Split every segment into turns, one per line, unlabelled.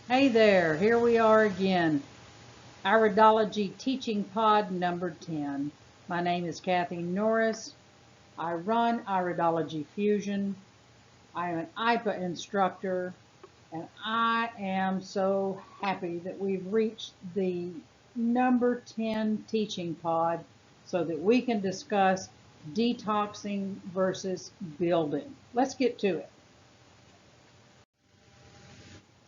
Hey there, here we are again. Iridology Teaching Pod number 10. My name is Kathy Norris. I run Iridology Fusion. I am an IPA instructor, and I am so happy that we've reached the number 10 teaching pod so that we can discuss detoxing versus building. Let's get to it.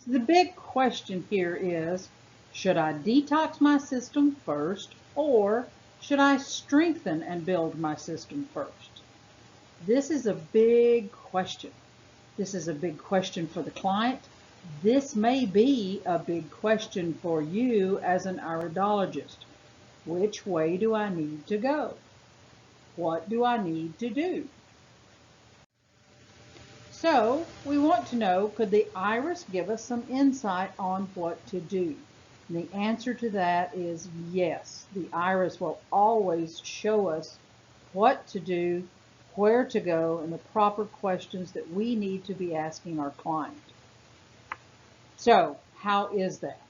The big question here is, should I detox my system first, or should I strengthen and build my system first? This is a big question. This is a big question for the client. This may be a big question for you as an iridologist. Which way do I need to go? What do I need to do? So we want to know, could the iris give us some insight on what to do? And the answer to that is yes. The iris will always show us what to do, where to go, and the proper questions that we need to be asking our client. So how is that?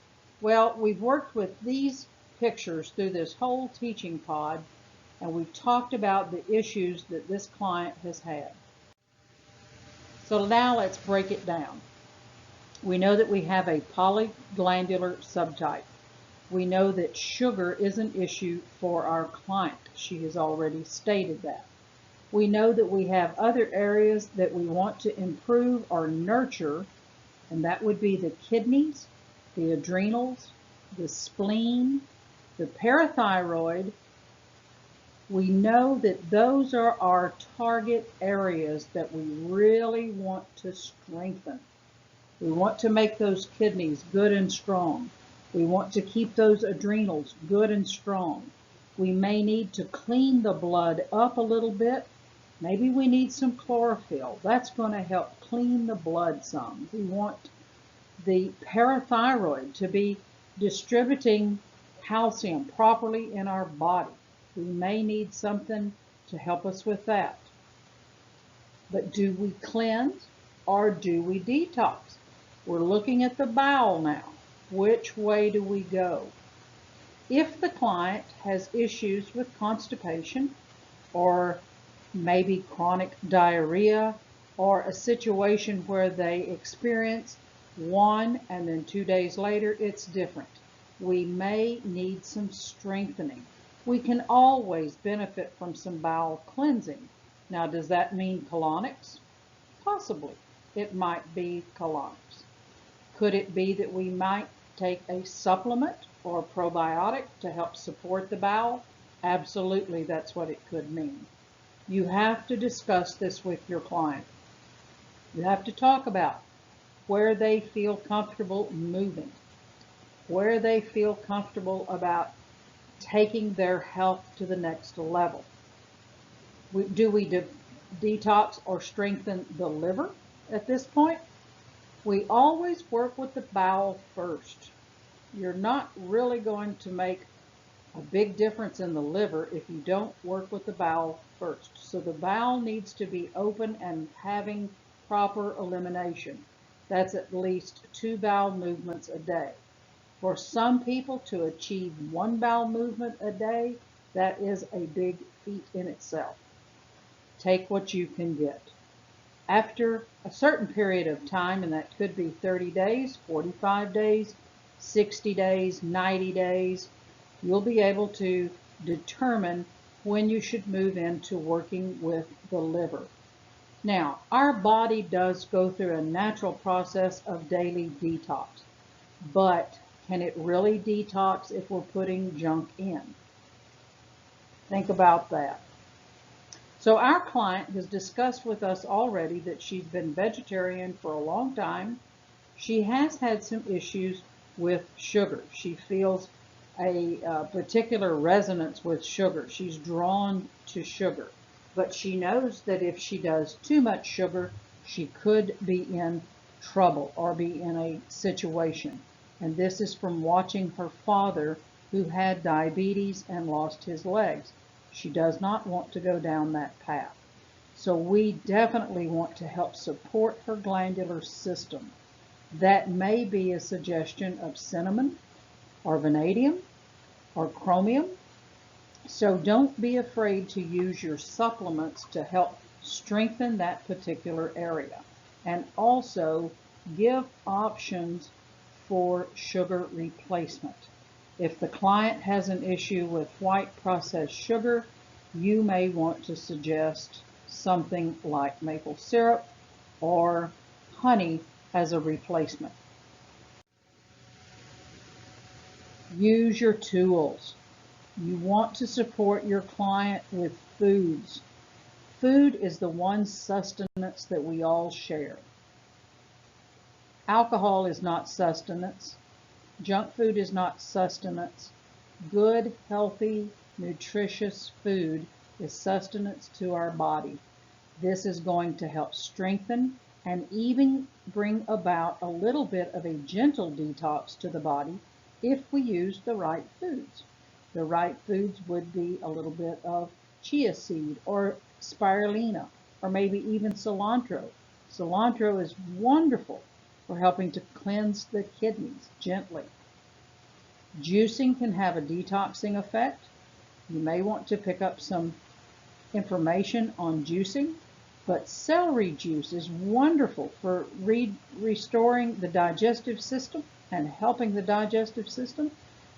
Well, we've worked with these pictures through this whole teaching pod, and we've talked about the issues that this client has had. So now let's break it down. We know that we have a polyglandular subtype. We know that sugar is an issue for our client. She has already stated that. We know that we have other areas that we want to improve or nurture, and that would be the kidneys, the adrenals, the spleen, the parathyroid. We know that those are our target areas that we really want to strengthen. We want to make those kidneys good and strong. We want to keep those adrenals good and strong. We may need to clean the blood up a little bit. Maybe we need some chlorophyll. That's going to help clean the blood some. We want the parathyroid to be distributing calcium properly in our body. We may need something to help us with that. But do we cleanse or do we detox? We're looking at the bowel now. Which way do we go? If the client has issues with constipation, or maybe chronic diarrhea, or a situation where they experience one and then 2 days later it's different, we may need some strengthening. We can always benefit from some bowel cleansing. Now, does that mean colonics? Possibly. It might be colonics. Could it be that we might take a supplement or probiotic to help support the bowel? Absolutely, that's what it could mean. You have to discuss this with your client. You have to talk about where they feel comfortable moving, where they feel comfortable about taking their health to the next level. Do we detox or strengthen the liver at this point? We always work with the bowel first. You're not really going to make a big difference in the liver if you don't work with the bowel first. So the bowel needs to be open and having proper elimination. That's at least 2 bowel movements a day. For some people to achieve 1 bowel movement a day, that is a big feat in itself. Take what you can get. After a certain period of time, and that could be 30 days, 45 days, 60 days, 90 days, you'll be able to determine when you should move into working with the liver. Now, our body does go through a natural process of daily detox, but can it really detox if we're putting junk in? Think about that. So our client has discussed with us already that she's been vegetarian for a long time. She has had some issues with sugar. She feels a particular resonance with sugar. She's drawn to sugar. But she knows that if she does too much sugar, she could be in trouble or be in a situation. And this is from watching her father, who had diabetes and lost his legs. She does not want to go down that path. So we definitely want to help support her glandular system. That may be a suggestion of cinnamon or vanadium or chromium. So don't be afraid to use your supplements to help strengthen that particular area. And also give options for sugar replacement. If the client has an issue with white processed sugar, you may want to suggest something like maple syrup or honey as a replacement. Use your tools. You want to support your client with foods. Food is the one sustenance that we all share. Alcohol is not sustenance. Junk food is not sustenance. Good, healthy, nutritious food is sustenance to our body. This is going to help strengthen and even bring about a little bit of a gentle detox to the body if we use the right foods. The right foods would be a little bit of chia seed or spirulina or maybe even cilantro. Cilantro is wonderful for helping to cleanse the kidneys gently. Juicing can have a detoxing effect. You may want to pick up some information on juicing, but celery juice is wonderful for restoring the digestive system and helping the digestive system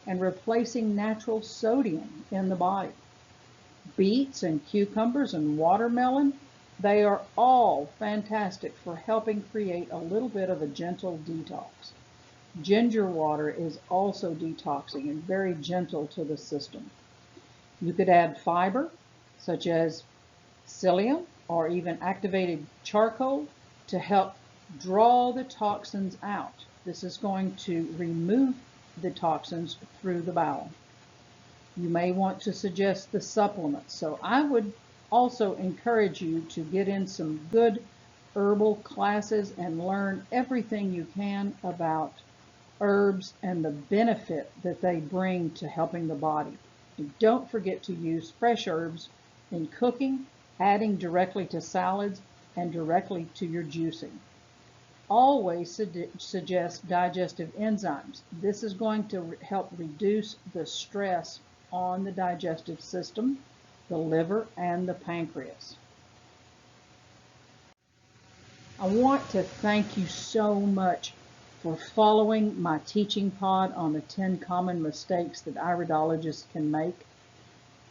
and replacing natural sodium in the body. Beets and cucumbers and watermelon, they are all fantastic for helping create a little bit of a gentle detox. Ginger water is also detoxing and very gentle to the system. You could add fiber, such as psyllium or even activated charcoal, to help draw the toxins out. This is going to remove the toxins through the bowel. You may want to suggest the supplements. So I would also encourage you to get in some good herbal classes and learn everything you can about herbs and the benefit that they bring to helping the body. And don't forget to use fresh herbs in cooking, adding directly to salads and directly to your juicing. Always suggest digestive enzymes. This is going to help reduce the stress on the digestive system, the liver, and the pancreas. I want to thank you so much for following my teaching pod on the 10 common mistakes that iridologists can make.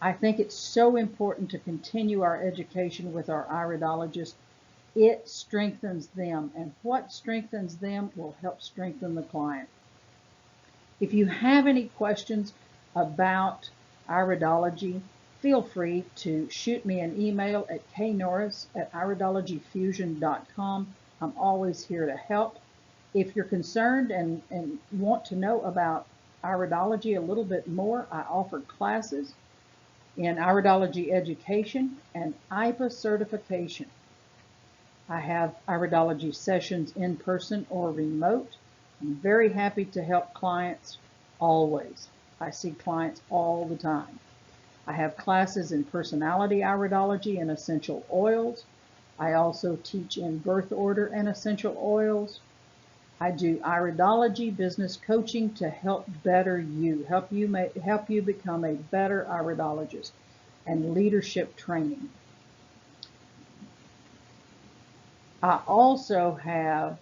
I think it's so important to continue our education with our iridologists. It strengthens them, and what strengthens them will help strengthen the client. If you have any questions about iridology, feel free to shoot me an email at knorris@iridologyfusion.com. I'm always here to help. If you're concerned and want to know about iridology a little bit more, I offer classes in iridology education and IPA certification. I have iridology sessions in person or remote. I'm very happy to help clients always. I see clients all the time. I have classes in personality iridology and essential oils. I also teach in birth order and essential oils. I do iridology business coaching to help better you, help you become a better iridologist, and leadership training. I also have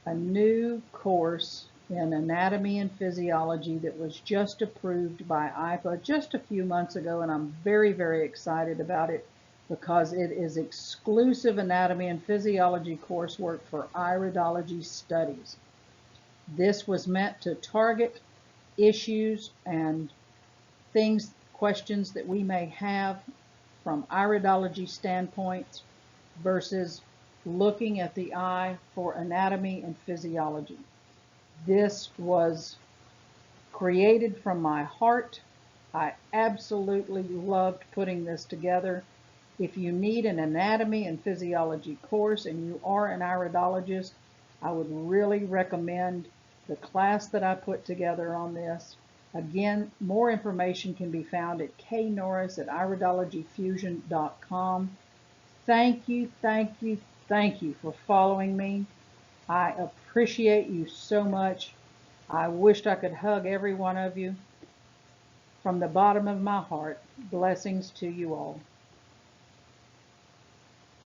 a new course in anatomy and physiology that was just approved by IPA just a few months ago, and I'm very, very excited about it because it is exclusive anatomy and physiology coursework for iridology studies. This was meant to target issues and questions that we may have from iridology standpoints versus looking at the eye for anatomy and physiology. This was created from my heart. I absolutely loved putting this together. If you need an anatomy and physiology course and you are an iridologist, I would really recommend the class that I put together on this. Again, more information can be found at knorris@iridologyfusion.com. Thank you, thank you, thank you for following me. I appreciate you so much. I wished I could hug every one of you from the bottom of my heart. Blessings to you all.